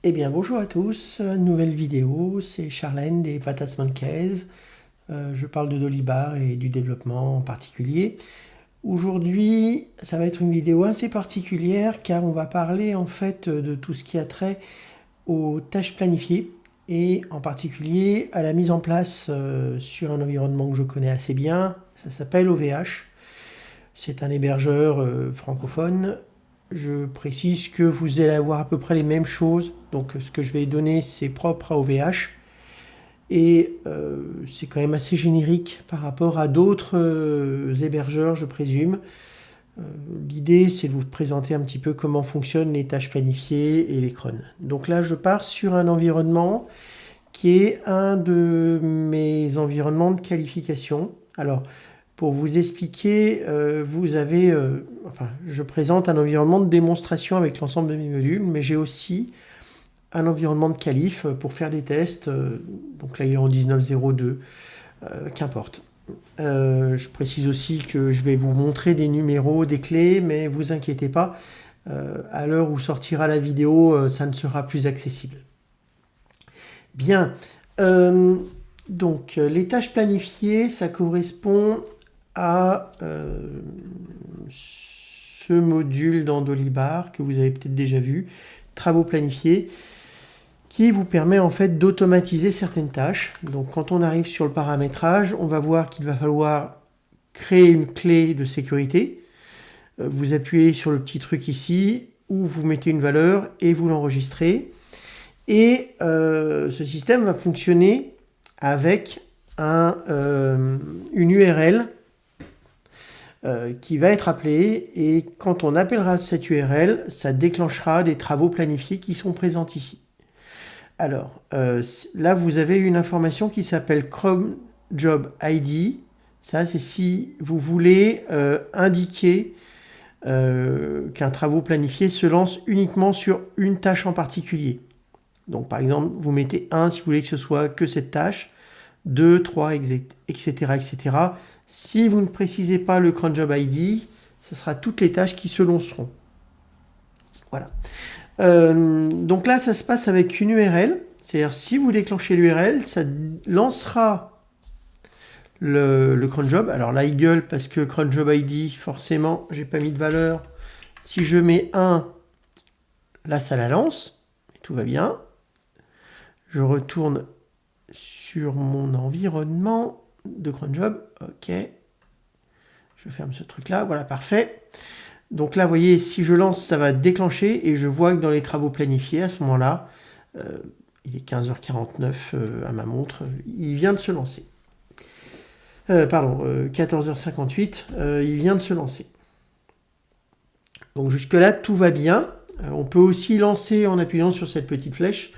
Eh bien, bonjour à tous, nouvelle vidéo, c'est Charlène des Patas Monkeys. Je parle de Dolibar et du développement en particulier. Aujourd'hui, ça va être une vidéo assez particulière car on va parler en fait de tout ce qui a trait aux tâches planifiées et en particulier à la mise en place sur un environnement que je connais assez bien. Ça s'appelle OVH. C'est un hébergeur francophone. Je précise que vous allez avoir à peu près les mêmes choses. Donc ce que je vais donner, c'est propre à OVH. Et c'est quand même assez générique par rapport à d'autres hébergeurs, je présume. L'idée, c'est de vous présenter un petit peu comment fonctionnent les tâches planifiées et les cron. Donc là, je pars sur un environnement qui est un de mes environnements de qualification. Alors, pour vous expliquer, je présente un environnement de démonstration avec l'ensemble de mes modules, mais j'ai aussi un environnement de qualif pour faire des tests. Donc là, il est en 19.02, qu'importe. Je précise aussi que je vais vous montrer des numéros, des clés, mais vous inquiétez pas, à l'heure où sortira la vidéo, ça ne sera plus accessible. Bien, donc les tâches planifiées, ça correspond à ce module dans Dolibar que vous avez peut-être déjà vu, travaux planifiés, qui vous permet en fait d'automatiser certaines tâches. Donc quand on arrive sur le paramétrage, on va voir qu'il va falloir créer une clé de sécurité. Vous appuyez sur le petit truc ici, où vous mettez une valeur et vous l'enregistrez. Et ce système va fonctionner avec une URL qui va être appelée, et quand on appellera cette URL, ça déclenchera des travaux planifiés qui sont présents ici. Alors, là, vous avez une information qui s'appelle Cron Job ID. Ça, c'est si vous voulez indiquer qu'un travaux planifié se lance uniquement sur une tâche en particulier. Donc, par exemple, vous mettez 1 si vous voulez que ce soit que cette tâche, 2, 3, etc., etc. Si vous ne précisez pas le cron job ID, ce sera toutes les tâches qui se lanceront. Voilà. Donc là, ça se passe avec une URL. C'est-à-dire, si vous déclenchez l'URL, ça lancera le cron job. Alors là, il gueule parce que cron job ID, forcément, j'ai pas mis de valeur. Si je mets 1, là, ça la lance. Tout va bien. Je retourne sur mon environnement de cron job. OK. Je ferme ce truc-là. Voilà, parfait. Donc là, vous voyez, si je lance, ça va déclencher et je vois que dans les travaux planifiés, à ce moment-là, il est 15h49 à ma montre, il vient de se lancer. 14h58, il vient de se lancer. Donc jusque-là, tout va bien. On peut aussi lancer en appuyant sur cette petite flèche.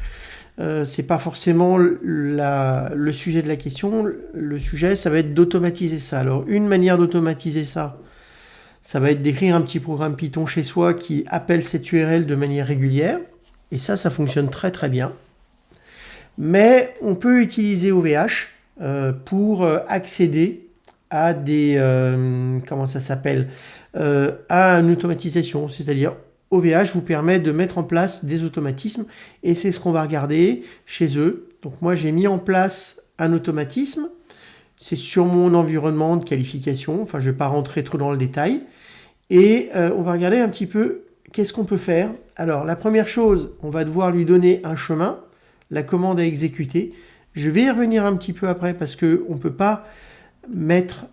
C'est pas forcément le sujet de la question. Le sujet, ça va être d'automatiser ça. Alors, une manière d'automatiser ça, ça va être d'écrire un petit programme Python chez soi qui appelle cette URL de manière régulière. Et ça fonctionne très très bien. Mais on peut utiliser OVH pour accéder à des... comment ça s'appelle à une automatisation. C'est-à-dire, OVH vous permet de mettre en place des automatismes. Et c'est ce qu'on va regarder chez eux. Donc moi, j'ai mis en place un automatisme. C'est sur mon environnement de qualification. Enfin, je ne vais pas rentrer trop dans le détail. Et on va regarder un petit peu qu'est-ce qu'on peut faire. Alors, la première chose, on va devoir lui donner un chemin, la commande à exécuter. Je vais y revenir un petit peu après parce qu'on ne peut pas mettre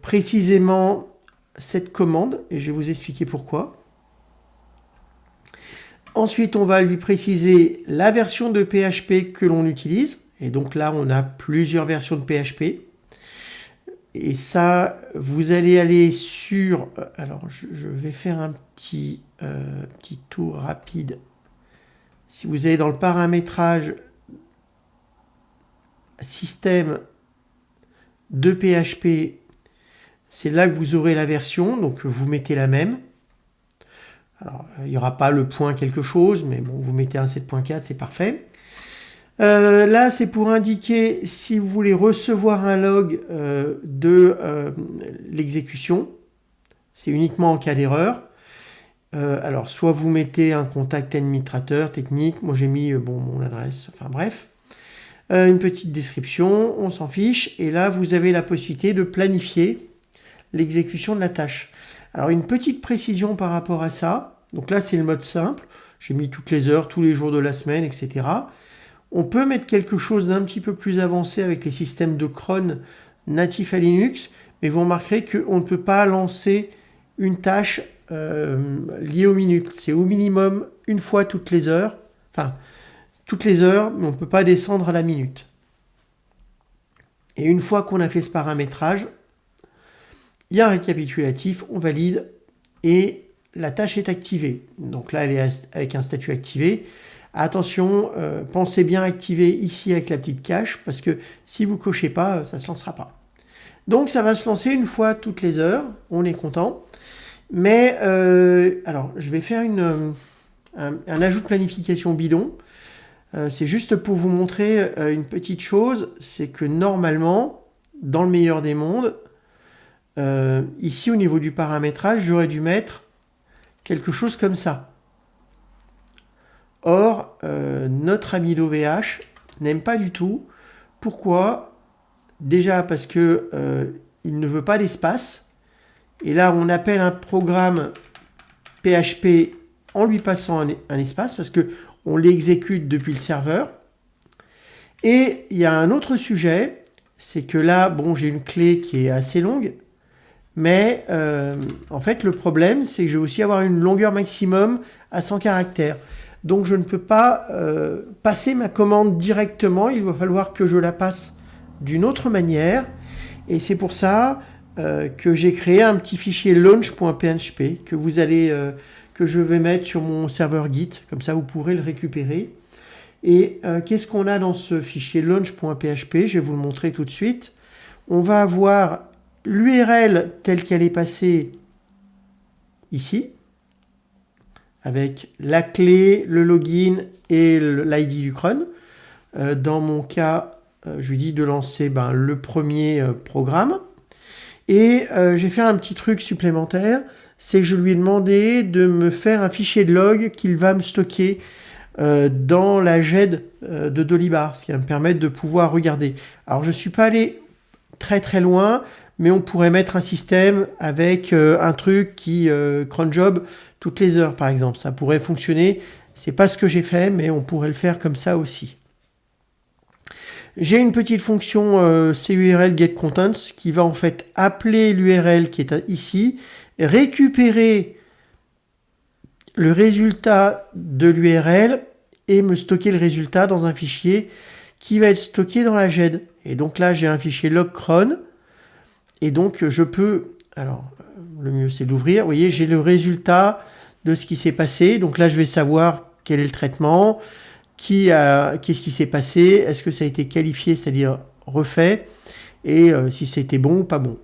précisément cette commande et je vais vous expliquer pourquoi. Ensuite, on va lui préciser la version de PHP que l'on utilise. Et donc là, on a plusieurs versions de PHP. Et ça, vous allez aller sur... alors, je vais faire un petit tour rapide. Si vous allez dans le paramétrage système de PHP, c'est là que vous aurez la version. Donc, vous mettez la même. Alors, il n'y aura pas le point quelque chose, mais bon, vous mettez un 7.4, c'est parfait. Là, c'est pour indiquer si vous voulez recevoir un log de l'exécution. C'est uniquement en cas d'erreur. Alors, soit vous mettez un contact administrateur technique, moi j'ai mis bon, mon adresse, enfin bref. Une petite description, on s'en fiche, et là vous avez la possibilité de planifier l'exécution de la tâche. Alors une petite précision par rapport à ça, donc là c'est le mode simple, j'ai mis toutes les heures, tous les jours de la semaine, etc. On peut mettre quelque chose d'un petit peu plus avancé avec les systèmes de cron natifs à Linux, mais vous remarquerez qu'on ne peut pas lancer une tâche liée aux minutes. C'est au minimum une fois toutes les heures, enfin toutes les heures, mais on ne peut pas descendre à la minute. Et une fois qu'on a fait ce paramétrage, il y a un récapitulatif, on valide et la tâche est activée. Donc là, elle est avec un statut activé. Attention, pensez bien activer ici avec la petite cache parce que si vous ne cochez pas, ça ne se lancera pas. Donc ça va se lancer une fois toutes les heures, on est content. Mais alors, je vais faire un ajout de planification bidon. C'est juste pour vous montrer une petite chose, c'est que normalement, dans le meilleur des mondes, ici au niveau du paramétrage, j'aurais dû mettre quelque chose comme ça. Or, notre ami d'OVH n'aime pas du tout. Pourquoi? Déjà parce que il ne veut pas d'espace. Et là, on appelle un programme PHP en lui passant un espace parce que on l'exécute depuis le serveur. Et il y a un autre sujet, c'est que là, bon, j'ai une clé qui est assez longue, mais en fait, le problème, c'est que je vais aussi avoir une longueur maximum à 100 caractères. Donc, je ne peux pas passer ma commande directement, il va falloir que je la passe d'une autre manière. Et c'est pour ça que j'ai créé un petit fichier launch.php que je vais mettre sur mon serveur Git, comme ça vous pourrez le récupérer. Et qu'est-ce qu'on a dans ce fichier launch.php? Je vais vous le montrer tout de suite. On va avoir l'URL telle qu'elle est passée ici, avec la clé, le login et l'ID du cron. Dans mon cas, je lui dis de lancer le premier programme. Et j'ai fait un petit truc supplémentaire, c'est que je lui ai demandé de me faire un fichier de log qu'il va me stocker dans la GED de Dolibar, ce qui va me permettre de pouvoir regarder. Alors je ne suis pas allé très très loin, mais on pourrait mettre un système avec un truc qui cron job toutes les heures par exemple. Ça pourrait fonctionner, c'est pas ce que j'ai fait, mais on pourrait le faire comme ça aussi. J'ai une petite fonction CURL getContents qui va en fait appeler l'URL qui est ici, récupérer le résultat de l'URL et me stocker le résultat dans un fichier qui va être stocké dans la GED. Et donc là, j'ai un fichier logcron et donc je peux, alors le mieux c'est d'ouvrir, vous voyez, j'ai le résultat de ce qui s'est passé. Donc là, je vais savoir quel est le traitement, qu'est-ce qui s'est passé, est-ce que ça a été qualifié, c'est-à-dire refait, et si c'était bon ou pas bon.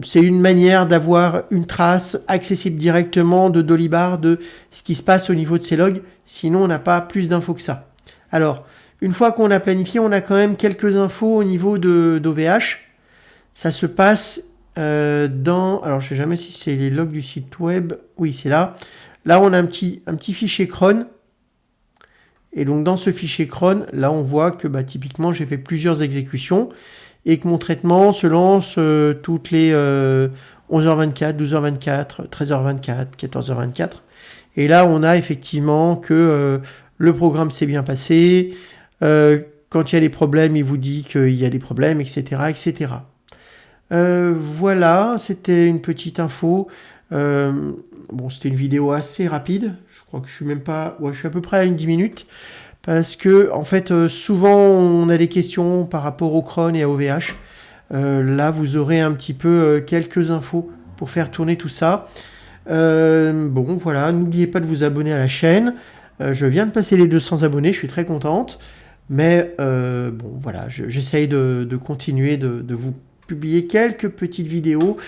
C'est une manière d'avoir une trace accessible directement de Dolibar de ce qui se passe au niveau de ces logs, sinon on n'a pas plus d'infos que ça. Alors, une fois qu'on a planifié, on a quand même quelques infos au niveau d'OVH. Ça se passe alors je ne sais jamais si c'est les logs du site web, oui c'est là. Là on a un petit fichier cron. Et donc dans ce fichier cron, là on voit que typiquement j'ai fait plusieurs exécutions et que mon traitement se lance toutes les 11h24, 12h24, 13h24, 14h24. Et là on a effectivement que le programme s'est bien passé, quand il y a des problèmes, il vous dit qu'il y a des problèmes, etc. etc. Voilà, c'était une petite info. Bon, c'était une vidéo assez rapide. Je crois que je suis même pas... Ouais, je suis à peu près à 10 minutes. Parce que, en fait, souvent, on a des questions par rapport au cron et à OVH. Là, vous aurez un petit peu quelques infos pour faire tourner tout ça. Bon, voilà, n'oubliez pas de vous abonner à la chaîne. Je viens de passer les 200 abonnés, je suis très contente. Mais, bon, voilà, j'essaye de continuer de vous publier quelques petites vidéos.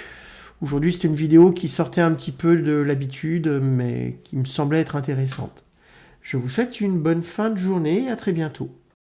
Aujourd'hui, c'est une vidéo qui sortait un petit peu de l'habitude, mais qui me semblait être intéressante. Je vous souhaite une bonne fin de journée et à très bientôt.